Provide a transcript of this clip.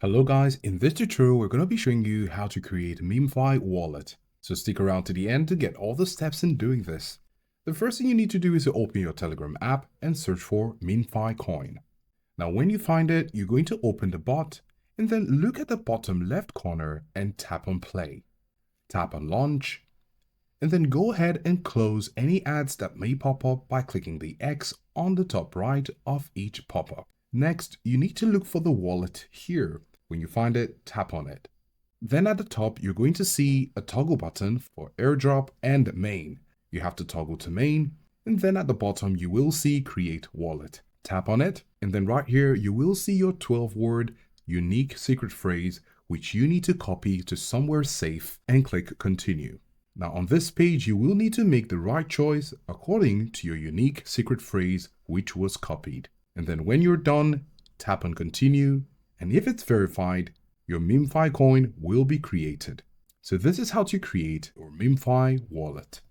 Hello guys, in this tutorial we're going to be showing you how to create a Memefi wallet. So stick around to the end to get all the steps in doing this. The first thing you need to do is to open your Telegram app and search for Memefi coin. Now when you find it, you're going to open the bot and then look at the bottom left corner and tap on play. Tap on launch and then go ahead and close any ads that may pop up by clicking the X on the top right of each pop-up. Next, you need to look for the wallet here. When you find it, tap on it. Then at the top, you're going to see a toggle button for airdrop and main. You have to toggle to main, and then at the bottom, you will see create wallet. Tap on it, and then right here, you will see your 12-word unique secret phrase, which you need to copy to somewhere safe and click continue. Now on this page, you will need to make the right choice according to your unique secret phrase, which was copied. And then when you're done, tap on continue. And if it's verified, your Memefi coin will be created. So this is how to create your Memefi wallet.